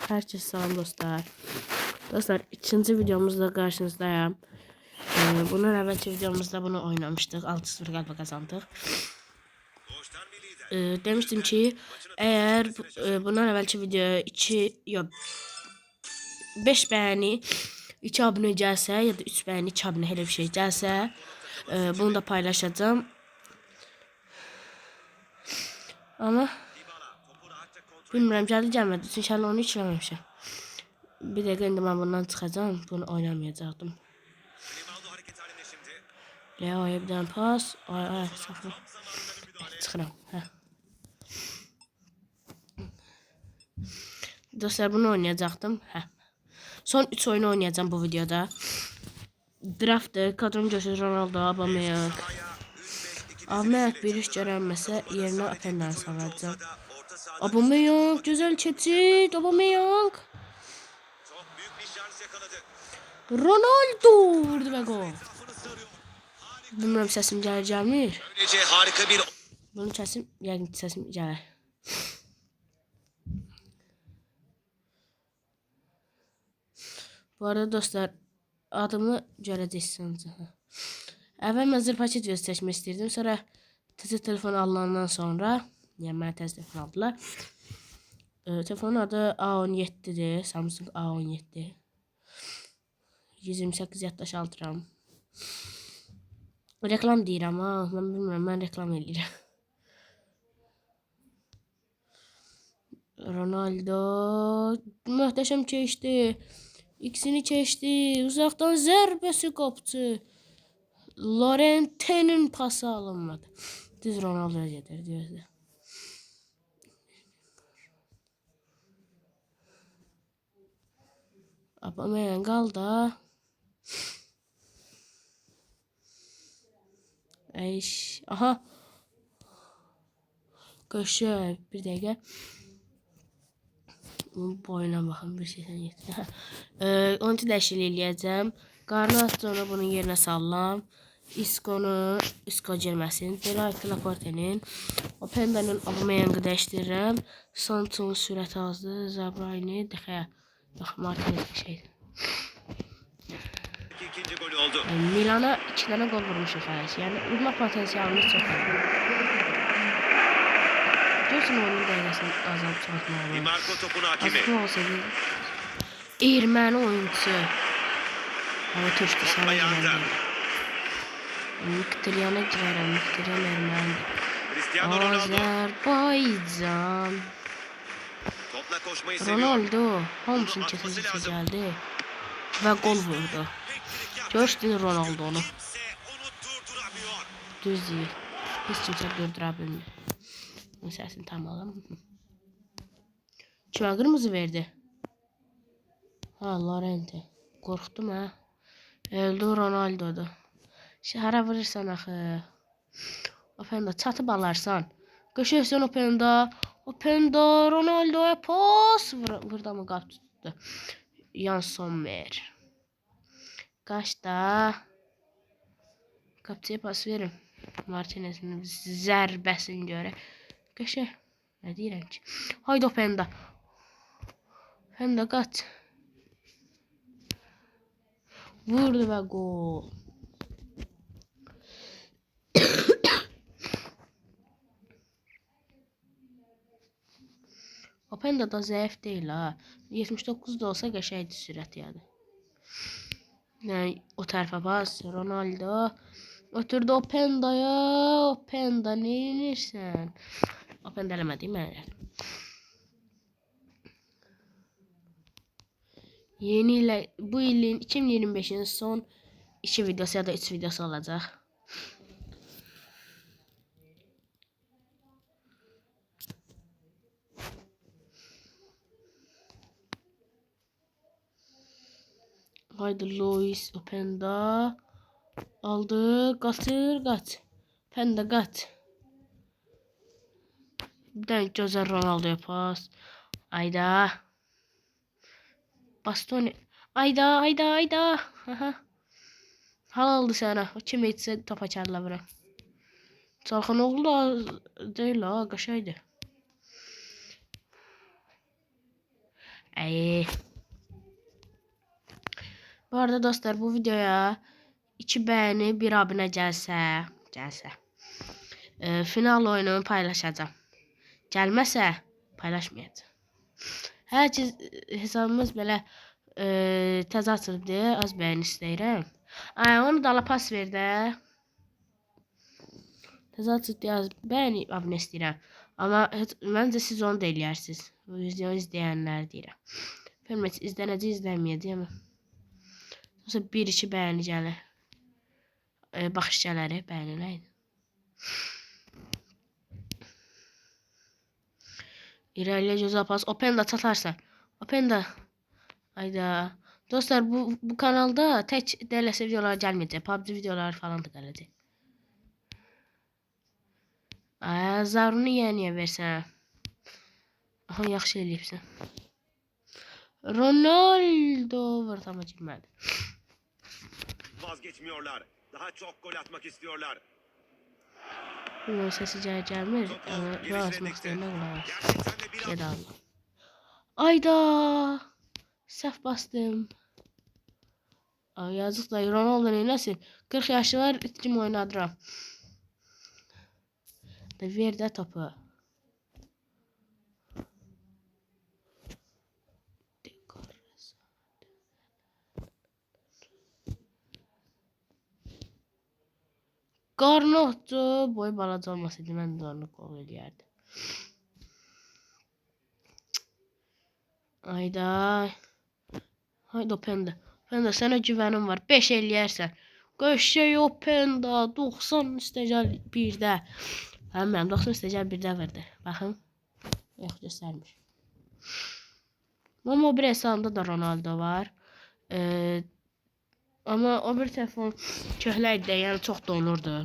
Herkese salam dostlar. Dostlar ikinci videomuzda karşınızdayım. Bunun evvelki videomuzda bunu oynamıştık. 6-0 galiba kazandık. Demiştim ki eğer bundan evvelki video 2 yok 5 beğeni 2 abone gelse ya da 3 beğeni 2 abone hele bir şey gelse bunu da paylaşacağım. Ama bilmiyorum geldi gelmedi. İnşallah onu hiç vermemişim. Bir de ben bundan çıkacağım. Bunu oynamayacaktım. Leo'ya bir tane pas. Ay sakla. Çıkıram. Dostlar bunu oynayacaktım. Son 3 oyunu oynayacağım bu videoda. Draft'ı, kadron coşu Ronaldo, Aubameyang. Aubameyang bir iş görənməsə yerine Appel'den salacağım. Aubameyang güzel keçid. Aubameyang. Ronaldo vurdu ve gol. Bilmiyorum sesim gelmir. Harika bir Bunu sesim yani sesim gelir. Bu arada dostlar adımı göreceksiniz. Əvvəl mən zır paket seçmək istirdim. Sonra təzə telefon alınandan sonra, yəni mənə təzə telefon aldılar. Telefonun adı A17'dir. Samsung A17. 128 yaş altıram. Reklam deyirəm ha. Mən bilmirəm, mən reklam eləyirəm. Ronaldo möhtəşəm keçdi. İkisini keçdi. Uzaqdan zərbəsi qopdu. Llorente'nin pası alınmadı. Düz Ronaldo'ya gelir diyordu. Aubameyang qaldı. Eş. Aha. Koşuyor. Bir dakika. Boyuna bakın bir şeyden yetti. Onu dəyişiklik eləyəcəm. Garnaçonu bunun yerine sallam. Isco girməsin. Delight Laporte'nin. Openda'nın Aubameyang'ı dəyişdirirəm. Sancho'nun sürəti azdır. Zabrayni, Dexea. Yox, Martinez bir şeydir. ikinci golü oldu. Milan'a 2 tane gol vurmuşuz. Yani vurma potansiyelimiz çok iyi. Diyorsun onun dəqiqəsini azalıb çıxartmalı. Marco topun hakimi. Aslında olsaydı. Erməni oyuncusu. Ama Türk'ü sana güvendim. Mkhitaryan'a girərəm. Mkhitaryan Erməni. Cristiano Ronaldo. Azərbaycan. Topla koşmayı seviyor. Ronaldo hamısını kesinlikle geldi. Ve gol vurdu. Gördün Ronaldo'nu. Düz değil. Hiç kimse durdurabilmiyor. Sesini tam alalım. Kime kırmızı verdi? Ha Llorente. Korktum ha. Öldü Ronaldo'du. Şəhərə vurursan axı. Openda çatıb alarsan. Qışırsan Openda. Openda Ronaldo'ya pas. Burada mı qap tutdu? Yan Sommer. Kaçta? Kapçıya pas verin. Martinez'in zərbəsini görə. Qışır. Nə deyirəm ki? Haydi Openda. Openda qaç. Vurdu ve gol. Openda da zayıf değil ha. 79 da olsa qəşəydi sürət yani. Yani o tarafa bas. Ronaldo. Oturdu Openda'ya. Openda ne inirsən? Openda eləmədi mən. Bu ilin 2025'in son 2 videosu ya da 3 videosu olacak. Haydi Luis Openda aldı, kaçır, kaç. Openda kaç. Bir tane gözler Ronaldo'ya pas. Ayda. Bastoni. Ayda. Aha. Hal aldı sana. O kim etse top açarlar bura. Çalxanoğlu da değil ha, qaşaydı. Ay. Bu arada dostlar, bu videoya 2 bəyəni, 1 abunə gəlsə, final oyunumu paylaşacağım. Gəlməsə paylaşmayacağım. Hər ki hesabımız belə təzə açılıb deyə az bəyəni istəyirəm. Onu da pas ver də. Təzə açılıb deyə az bəyəni abunə istəyirəm. Amma məncə siz onu da eləyərsiniz. Bu videonu izləyənlər deyirəm. Bilməm izlənəcək, izlənməyəcək amma. Yoxsa 1-2 bəyəni gəlir. Baxış gələri bəyəniləydi. İrəliyə gözəl pas. Open da çatarsan. Open da. Ayda. Dostlar, bu kanalda tək DLS videolar gəlməyəcək. PUBG videoları falan da gələcək. Zarunu niyə versən? Aha, yaxşı eləyibsən. Ronaldo vurtama girmədi. Vazgeçmiyorlar. Daha çok gol atmak istiyorlar. Bunun sesi gəlmir. Bu asmaq istəyəndə qulaq. Gerçekten de bir Şey də Allah. Ayda. Səhv bastım. Yazıq da Ronaldo neyləsin? 40 yaşı var, 2 kimi oynadıram. Ver də topu. Qarnı otdu. Boy balaca olmasaydı mən də onu qol eləyərdim. Ayda. Haydi Openda. Openda, sənə güvənim var. 5 eləyərsən. Qəşəng Openda. 90 istəyəcək 1-də. Həm mənim 90 istəyəcək 1-də verdi. Baxın. Yox, göstərmiş. Amma o bir hesabında da Ronaldo var. Amma o bir telefon köhləydi, yəni çox donurdu.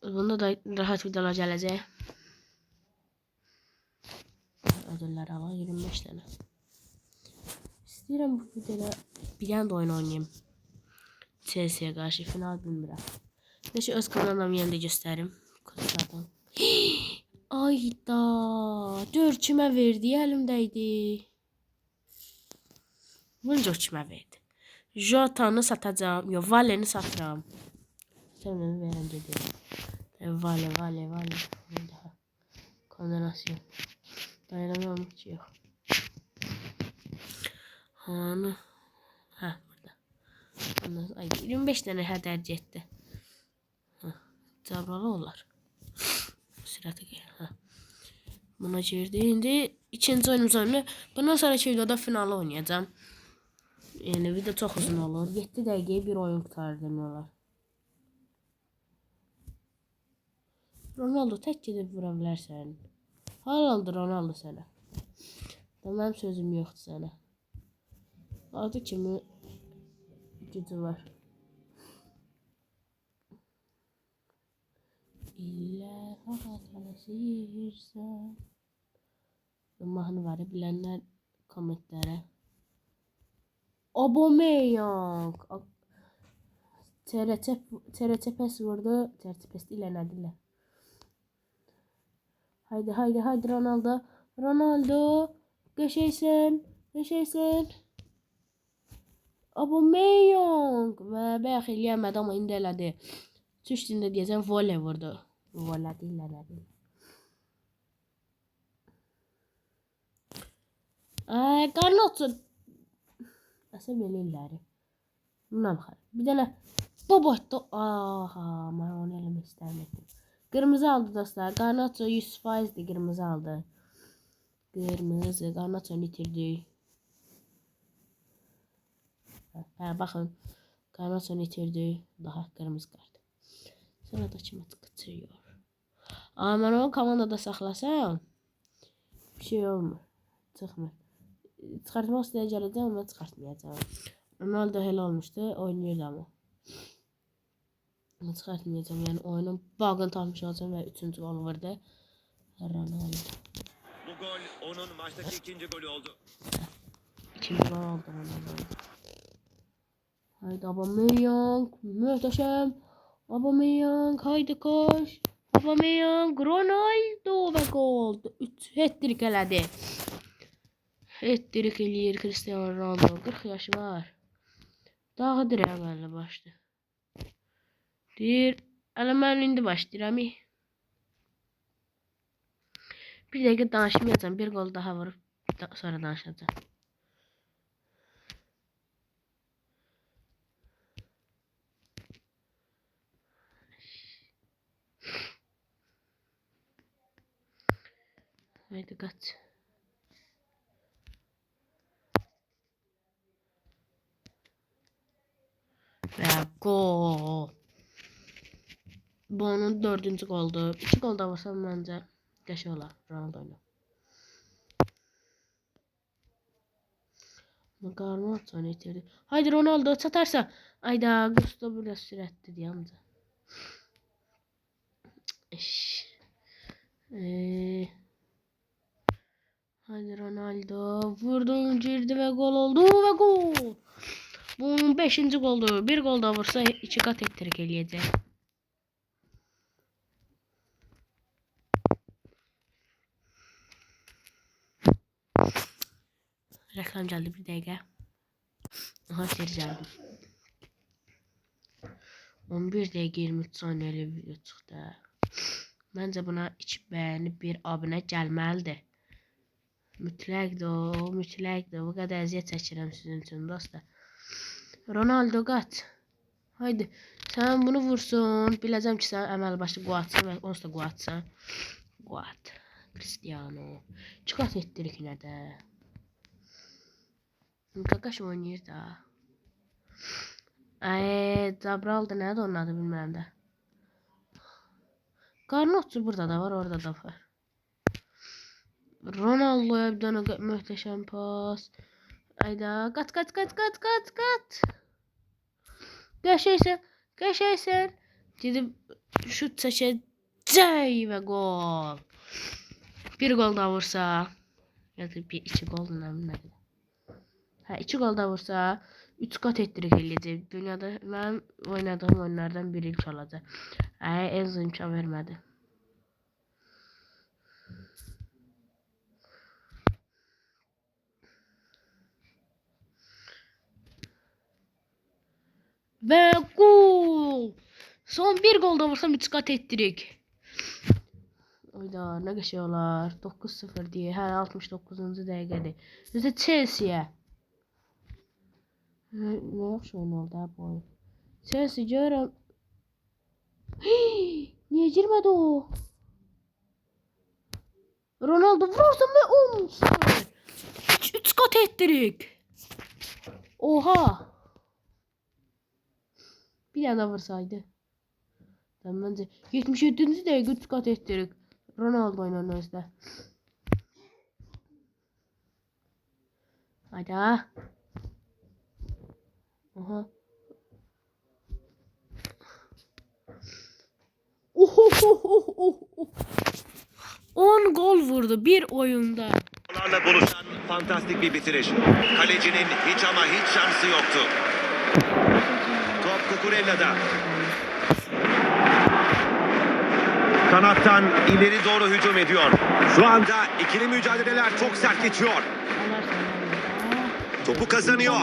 Bunda da rahat videolar gələcək. Ödüllər ala 25 dənə. İstəyirəm bu videoda bir dənə də oyun oynayayım. Chelsea'yə qarşı final bilmirəm. Nəsə öz kanalımı yenə də göstərim. Kodlardan. Ayda 4 kimə verdi, əlimdəydi. Bunu 4 kimə verdi. Jota'nı satacağım. Yox, Valeni satıram. Sonra verəm gedirəm. Vale. Kondenasyon. Dayanamam ki yox. Hanı. Hə, burada. Ay, 25 dənə hədər getdi. Cabralı olar. Sürətə gəl. Buna girdi. İndi ikinci oyunumuz oyunu. Bundan sonraki videoda finalı oynayacağım. Yəni video çox uzun olur. 7 dəqiqəyə bir oyun qutarır demək olar. Ronaldo tək gedib vura bilərsən. Halaldır Ronaldo sənə. Mənim sözüm yoxdur sənə. Adı kimi gücü var. İllər hava tələsirsən. Mahnı var, bilənlər kommentlərə. Aubameyang. TRT pes vurdu. TRT pes ilə nədirlər? Haydi Ronaldo. Ronaldo. Qəşəysən. Aubameyang. Və bəyək eləyəmədi, amma indi elədi. Türk dilində deyəcəm, voley vurdu. Voley deyirlər, nədir? Qarnı otsun. Nəsə belə illəri. Bundan baxar. Bir dənə boboydu. Aha, mən onu eləmək istəmirdim. Qırmızı aldı dostlar. Garnacho 100%'di qırmızı aldı. Qırmızı. Garnacho'nu itirdik. Hə, baxın. Garnacho'nu itirdik. Daha qırmızı kart. Sonra da kimi tıqıtırıyor. Amma mən onu komandada saxlasam bir şey olmur. Çıxmır. Çıxartmaq istəyə gələcəm, amma çıxartmayacağım. Ronaldo elə olmuşdu, oynayırdı amma. Çıxartmayacağım, yəni oyunun bağını tapmış olacağım və 3-cü gol vurdu. Ronaldo. Bu gol onun maçtaki ikinci golü oldu. İkinci gol oldu Ronaldo. Haydi Aubameyang, möhtəşəm. Aubameyang, haydi koş. Aubameyang, Ronaldo və gol. 3 hat-trick elədi. ettirik eləyir Cristiano Ronaldo. 40 yaşı var. Dağıdır əməlli başlı. Deyir, hələ mən indi başlayıram. Bir dəqiqə danışmayacağım. Bir gol daha vurub sonra danışacağım. Haydi kaç. Ve gol. Bu onun 4. goldu. 2 gol da vursam məncə qəşəng olar Ronaldo-yla. Qarnı sonra itirdi. Haydi Ronaldo çatarsa. Ayda Gusto biraz sürətlidir yalnız. Haydi Ronaldo vurdu, girdi ve gol oldu ve gol. Bunun 5. goldu. Bir gol da vursa 2 kat ettirik eləyəcək. Reklam geldi bir dakika. Aha geldi. 11 dakika 23 saniyeli video çıxdı. Məncə buna içib bəyənib bir abunə gəlməlidir. Mütləqdir o, mütləqdir. Bu qədər əziyyət çəkirəm sizin üçün dostlar. Ronaldo qaç. Haydi sen bunu vursun. Biləcəm ki sən əməl başlı quatsan və onsuz da quatsan. Quat. Cristiano. Çıxat etdirik yine də. Kakaş oynayır da. Zabral da nerede onun adı bilmem de. Garnotçu burada da var, orada da var. Ronaldo'ya bir tane muhteşem pas. Ayda kat. Geçeysen. Gidip şut çekeceği ve gol. Bir gol daha vursa. Ya da bir 2 gol bilmem. Ha 2 gol da vursa 3 kat ettirik eləyəcək. Dünyada mən oynadığım oyunlardan biri ilk olacaq. Enzo imkan vermədi. Və gol! Son bir gol da vursam 3 kat ettirik. Oyda nə qəşəng olar. 9-0 diye. Hər 69-cu dəqiqədir. Bizə Chelsea-yə. Ne yaxşı oyun oldu ha bu oyun. Chelsea görürəm. Niye girmedi o? Ronaldo vurursa mı? 3 kat ettirik. Oha. Bir yana vursaydı. Bence 77. dəqiqə 3 kat ettirik. Ronaldo ile özdə. Hayda. Aha. Oh. 10 gol vurdu bir oyunda. Onlarla buluşan fantastik bir bitiriş. Kalecinin hiç ama hiç şansı yoktu. Top Cucurella'da. Kanattan ileri doğru hücum ediyor. Şu anda ikili mücadeleler çok sert geçiyor. Topu kazanıyor.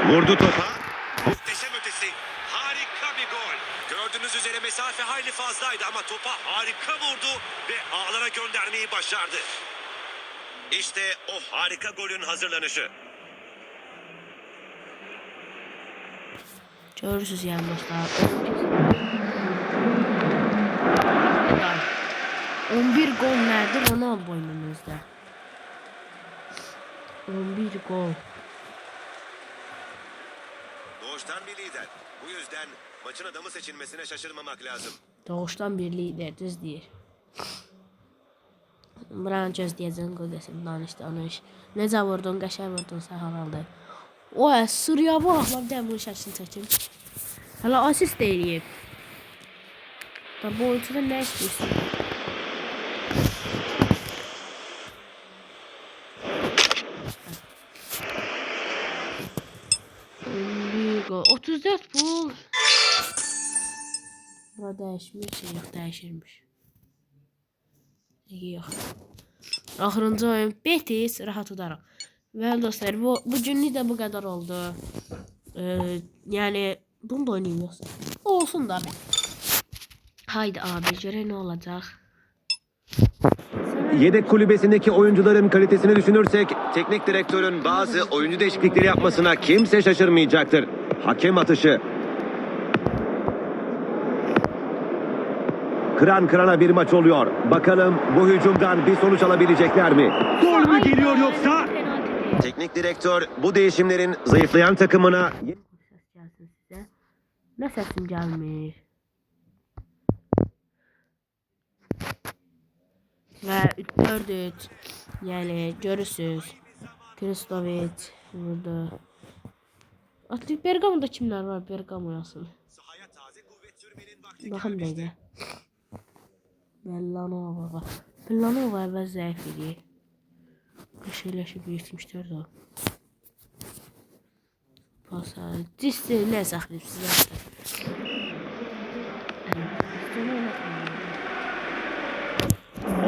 Vurdu topa. Muhteşem ötesi. Harika bir gol. Gördüğünüz üzere mesafe hayli fazlaydı ama topa harika vurdu ve ağlara göndermeyi başardı. İşte o harika golün hazırlanışı. Görürsünüz yani dostlar. 11 gol nerede Ronaldo oyunumuzda. 11 gol. Doğuştan bir lider. Bu yüzden maçın adamı seçilmesine şaşırmamak lazım. Doğuştan bir lider düz deyir. Buranı gözləyəcəm qodəsin danış. Necə vurdun, qəşəng vurdun, sağ oldu. O sıraya bax, bir də bunun şəklini çəkim. Hələ asist də eləyib. Bu oyuncuda nə istəyirsən? Bir gol. 34 gol. Bura dəyişmiş, yox dəyişirmiş. Yox. Axırıncı oyun Betis, rahat udaraq. Və dostlar, bugünlük də bu qədər oldu. Yəni bunu da oynayayım yoxsa. Olsun da be. Haydi abi, görək nə olacaq. Yedek kulübesindeki oyuncuların kalitesini düşünürsek teknik direktörün bazı oyuncu değişiklikleri yapmasına kimse şaşırmayacaktır. Hakem atışı. Kıran kırana bir maç oluyor. Bakalım bu hücumdan bir sonuç alabilecekler mi? Gol mü geliyor yoksa? Teknik direktör bu değişimlerin zayıflayan takımına... Ses gəlsin sizə. Nə səsim gəlmir? Və 4-3. Yəni görürsüz. Kristovic burada. Atlet Bergamo'da kimler var? Bergamo yazsın. Baxın dəqiqə. Bellanova var. Bellanova əvvəl zəif idi. Qəşələşib 74 o. Pasa. Cissi nə saxlayıb sizə?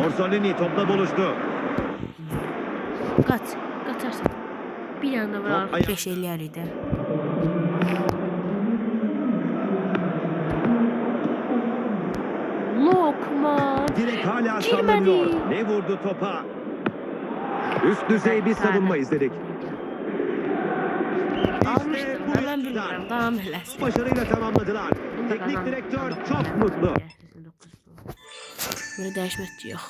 Orsolini topla buluştu. Qaçarsan. Bir anda vurar 5 eləyər idi. Lokman. Direkt hala sallanıyor. Ne vurdu topa? Üst düzey bir savunma izledik. Almıştım. Hemen bilmiyorum. Devam eləsin. Başarıyla tamamladılar. Teknik direktör çok mutlu. Böyle dəyişmək yox.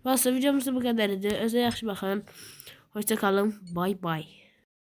Varsa videomuz bu qədər idi. Özə yaxşı baxın. Hoşça kalın. Bye bye.